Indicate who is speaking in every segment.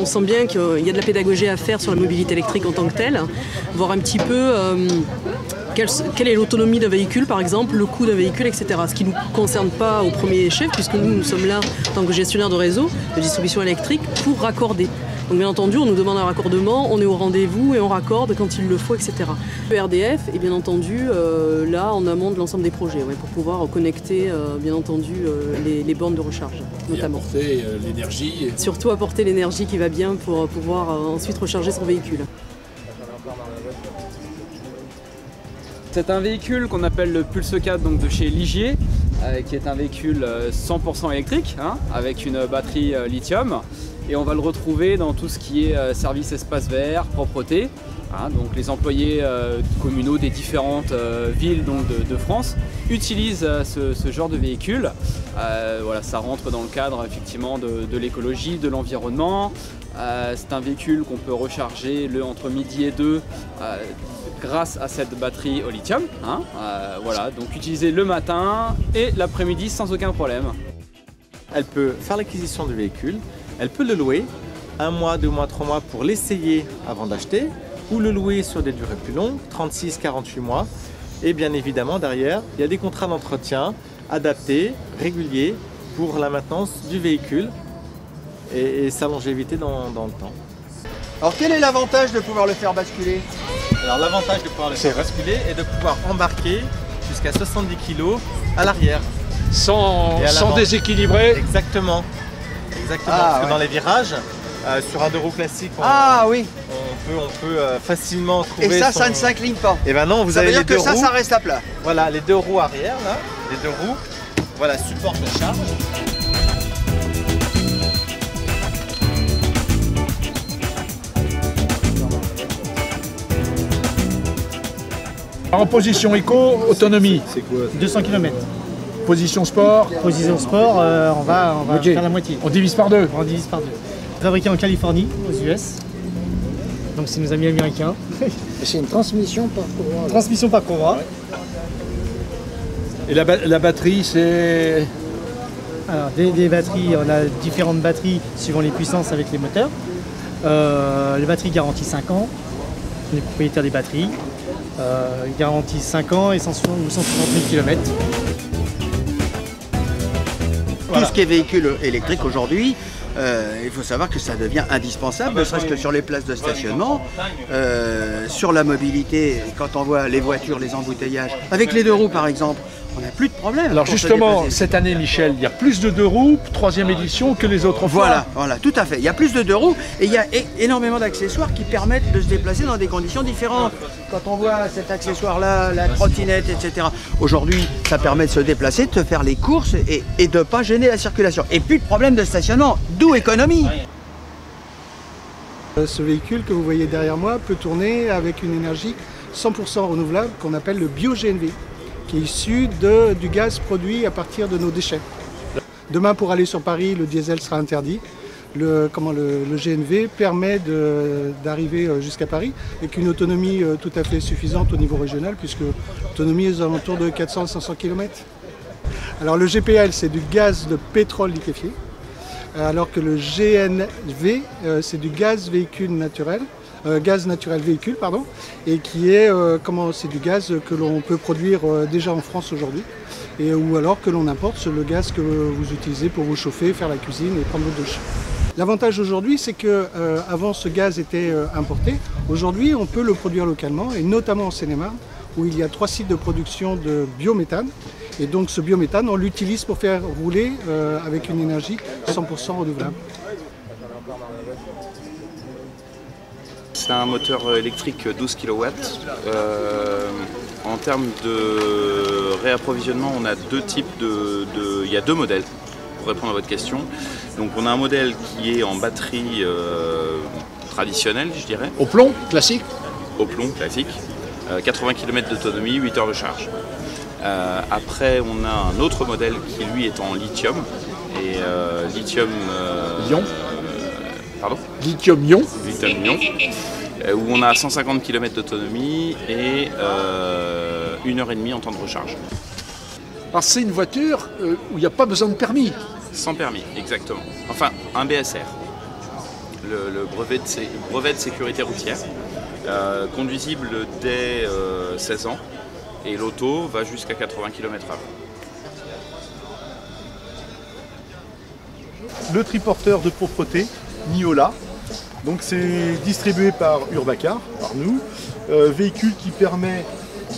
Speaker 1: sent bien qu'il y a de la pédagogie à faire sur la mobilité électrique en tant que telle, voir un petit peu quelle est l'autonomie d'un véhicule, par exemple, le coût d'un véhicule, etc. Ce qui ne nous concerne pas au premier chef, puisque nous sommes là, en tant que gestionnaire de réseau de distribution électrique, pour raccorder. Donc bien entendu, on nous demande un raccordement, on est au rendez-vous et on raccorde quand il le faut, etc. Le RDF est bien entendu là en amont de l'ensemble des projets, pour pouvoir connecter bien entendu les bornes de recharge, notamment.
Speaker 2: Et apporter l'énergie.
Speaker 1: Surtout apporter l'énergie qui va bien pour pouvoir ensuite recharger son véhicule.
Speaker 3: C'est un véhicule qu'on appelle le Pulse 4 donc de chez Ligier, qui est un véhicule 100% électrique, avec une batterie lithium. Et on va le retrouver dans tout ce qui est service espace vert, propreté. Donc les employés communaux des différentes villes donc, de France utilisent ce genre de véhicule. Voilà, ça rentre dans le cadre effectivement de l'écologie, de l'environnement. C'est un véhicule qu'on peut recharger entre midi et 2 grâce à cette batterie au lithium. Voilà, donc utilisé le matin et l'après-midi sans aucun problème.
Speaker 4: Elle peut faire l'acquisition du véhicule, elle peut le louer 1 mois, 2 mois, 3 mois pour l'essayer avant d'acheter, ou le louer sur des durées plus longues, 36, 48 mois. Et bien évidemment derrière, il y a des contrats d'entretien adaptés, réguliers pour la maintenance du véhicule et sa longévité dans le temps.
Speaker 5: Alors quel est l'avantage de pouvoir le faire basculer?
Speaker 4: Alors l'avantage de pouvoir le faire basculer est de pouvoir embarquer jusqu'à 70 kg à l'arrière.
Speaker 2: Sans déséquilibrer.
Speaker 4: Exactement. Parce que dans les virages, sur un 2 roues classique, on peut facilement trouver.
Speaker 5: Et ça, ça ne s'incline pas.
Speaker 4: Et ben non, vous avez les deux roues.
Speaker 5: Ça reste à plat.
Speaker 4: Voilà, les 2 roues arrière là, les 2 roues, voilà, supportent la charge.
Speaker 2: En position éco, autonomie.
Speaker 6: C'est quoi?
Speaker 7: 200 km.
Speaker 2: Position sport.
Speaker 7: Position sport, on va faire la moitié.
Speaker 2: On divise par 2.
Speaker 7: On divise par 2. Fabriqué en Californie, aux US. Donc c'est nos amis américains.
Speaker 6: C'est une transmission par courroie.
Speaker 7: Transmission par courroie.
Speaker 2: Et la batterie, c'est...
Speaker 7: Alors des batteries, on a différentes batteries suivant les puissances avec les moteurs. Les batteries garantissent 5 ans. Les propriétaires des batteries. Garantie 5 ans et 160 000 km.
Speaker 5: Tout ce qui est véhicule électrique aujourd'hui, il faut savoir que ça devient indispensable, ne serait-ce que sur les places de stationnement, sur la mobilité, quand on voit les voitures, les embouteillages, avec les 2 roues par exemple, on n'a plus de problème.
Speaker 2: Alors justement, cette année, Michel, il y a plus de 2 roues, 3e édition, que les autres fois.
Speaker 5: Voilà, tout à fait. Il y a plus de 2 roues et il y a énormément d'accessoires qui permettent de se déplacer dans des conditions différentes. Quand on voit cet accessoire-là, la trottinette, etc. Aujourd'hui, ça permet de se déplacer, de faire les courses et de ne pas gêner la circulation. Et plus de problème de stationnement, d'où économie.
Speaker 8: Ce véhicule que vous voyez derrière moi peut tourner avec une énergie 100% renouvelable qu'on appelle le bio-GNV, qui est issu du gaz produit à partir de nos déchets. Demain, pour aller sur Paris, le diesel sera interdit. Le GNV permet d'arriver jusqu'à Paris avec une autonomie tout à fait suffisante au niveau régional, puisque l'autonomie est aux alentours de 400-500 km. Alors le GPL, c'est du gaz de pétrole liquéfié, alors que le GNV, c'est du gaz véhicule naturel. Gaz naturel véhicule, pardon, et qui est c'est du gaz que l'on peut produire déjà en France aujourd'hui, ou alors que l'on importe le gaz que vous utilisez pour vous chauffer, faire la cuisine et prendre votre douche. L'avantage aujourd'hui, c'est que avant ce gaz était importé. Aujourd'hui, on peut le produire localement, et notamment en Seine-et-Marne, où il y a 3 sites de production de biométhane. Et donc ce biométhane, on l'utilise pour faire rouler avec une énergie 100% renouvelable.
Speaker 9: C'est un moteur électrique 12 kW. En termes de réapprovisionnement, on a 2 types il y a 2 modèles pour répondre à votre question. Donc on a un modèle qui est en batterie traditionnelle, je dirais.
Speaker 2: Au plomb, classique.
Speaker 9: Au plomb, classique. 80 km d'autonomie, 8 heures de charge. Après, on a un autre modèle qui lui est en lithium. Et lithium...
Speaker 2: Ion.
Speaker 9: Pardon ?
Speaker 2: Lithium-ion.
Speaker 9: Lithium-ion. Où on a 150 km d'autonomie et 1h30 en temps de recharge.
Speaker 2: Alors c'est une voiture où il n'y a pas besoin de permis.
Speaker 9: Sans permis, exactement. Enfin, un BSR. le brevet de sécurité routière, conduisible dès 16 ans, et l'auto va jusqu'à 80 km/h.
Speaker 10: Le triporteur de propreté Niola, donc c'est distribué par Urbacar, par nous, véhicule qui permet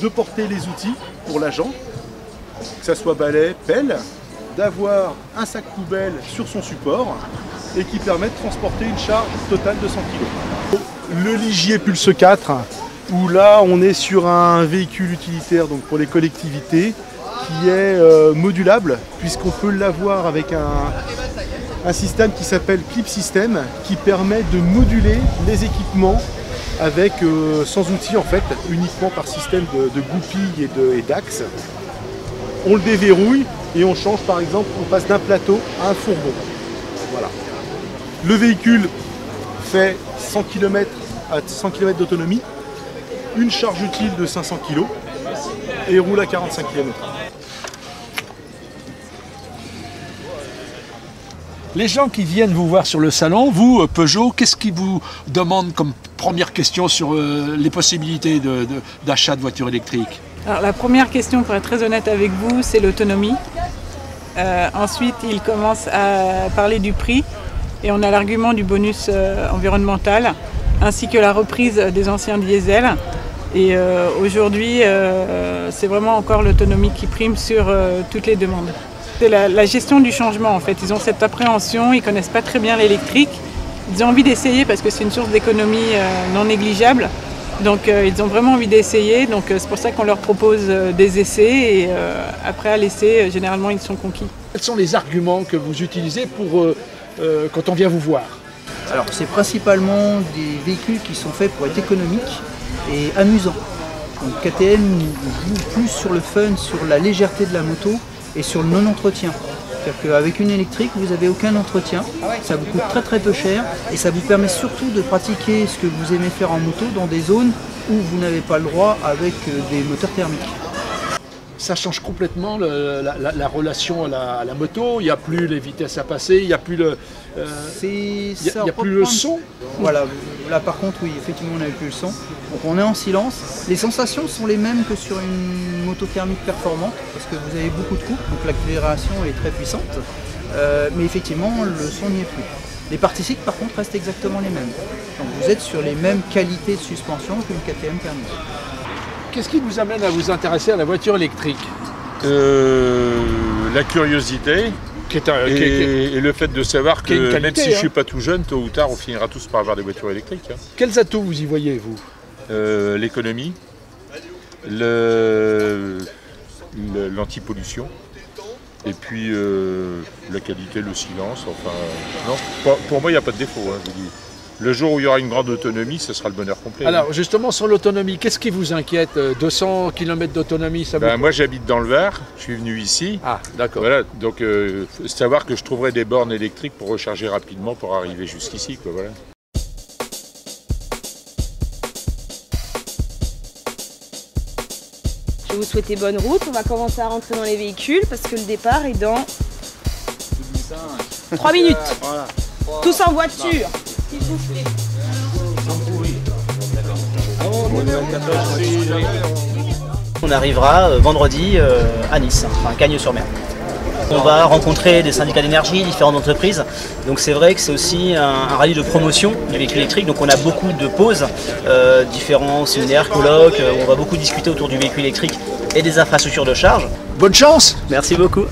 Speaker 10: de porter les outils pour l'agent, que ce soit balai, pelle, d'avoir un sac poubelle sur son support et qui permet de transporter une charge totale de 100 kg. Le Ligier Pulse 4, où là on est sur un véhicule utilitaire donc pour les collectivités qui est modulable puisqu'on peut l'avoir avec un système qui s'appelle Clip System qui permet de moduler les équipements avec sans outil en fait, uniquement par système de goupilles et d'axes. On le déverrouille et on change par exemple, on passe d'un plateau à un fourgon. Voilà. Le véhicule fait 100 km à 100 km d'autonomie, une charge utile de 500 kg et roule à 45 km/h.
Speaker 2: Les gens qui viennent vous voir sur le salon, vous, Peugeot, qu'est-ce qu'ils vous demandent comme première question sur les possibilités d'achat de voitures électriques?
Speaker 11: Alors la première question, pour être très honnête avec vous, c'est l'autonomie. Ensuite, ils commencent à parler du prix et on a l'argument du bonus environnemental ainsi que la reprise des anciens diesels. Et aujourd'hui, c'est vraiment encore l'autonomie qui prime sur toutes les demandes. C'est la gestion du changement en fait. Ils ont cette appréhension, ils ne connaissent pas très bien l'électrique. Ils ont envie d'essayer parce que c'est une source d'économie non négligeable. Donc ils ont vraiment envie d'essayer. Donc c'est pour ça qu'on leur propose des essais et après à l'essai, généralement ils sont conquis.
Speaker 2: Quels sont les arguments que vous utilisez pour quand on vient vous voir?
Speaker 12: Alors c'est principalement des véhicules qui sont faits pour être économiques et amusants. Donc KTM joue plus sur le fun, sur la légèreté de la moto et sur le non-entretien. C'est-à-dire qu'avec une électrique, vous n'avez aucun entretien, ça vous coûte très peu cher et ça vous permet surtout de pratiquer ce que vous aimez faire en moto dans des zones où vous n'avez pas le droit avec des moteurs thermiques.
Speaker 2: Ça change complètement la relation à la moto, il n'y a plus les vitesses à passer, il n'y a plus le, le son.
Speaker 12: Voilà, là par contre oui, effectivement on n'avait plus le son. Donc on est en silence. Les sensations sont les mêmes que sur une moto thermique performante parce que vous avez beaucoup de couple, donc l'accélération est très puissante. Mais effectivement le son n'y est plus. Les parties cycles par contre restent exactement les mêmes. Donc vous êtes sur les mêmes qualités de suspension qu'une KTM thermique.
Speaker 2: Qu'est-ce qui vous amène à vous intéresser à la voiture électrique?
Speaker 13: La curiosité et le fait de savoir que qualité, même si je ne suis pas tout jeune, tôt ou tard, on finira tous par avoir des voitures électriques. Hein.
Speaker 2: Quels atouts vous y voyez, vous?
Speaker 13: L'économie, l'antipollution, et puis la qualité, le silence. Enfin, non, pour moi, il n'y a pas de défaut. Hein, je vous dis. Le jour où il y aura une grande autonomie, ce sera le bonheur complet.
Speaker 2: Alors justement sur l'autonomie, qu'est-ce qui vous inquiète? 200 km d'autonomie, ça vous...
Speaker 13: Moi j'habite dans le Var, je suis venu ici.
Speaker 2: Ah d'accord.
Speaker 13: Voilà, donc savoir que je trouverai des bornes électriques pour recharger rapidement pour arriver jusqu'ici. Voilà.
Speaker 14: Je vais vous souhaiter bonne route, on va commencer à rentrer dans les véhicules parce que le départ est dans 3 minutes. Voilà. Tous en voiture.
Speaker 15: On arrivera vendredi à Nice, enfin Cagnes-sur-Mer. On va rencontrer des syndicats d'énergie, différentes entreprises. Donc c'est vrai que c'est aussi un rallye de promotion du véhicule électrique. Donc on a beaucoup de pauses, différents séminaires, colloques. On va beaucoup discuter autour du véhicule électrique et des infrastructures de charge.
Speaker 2: Bonne chance!
Speaker 15: Merci beaucoup.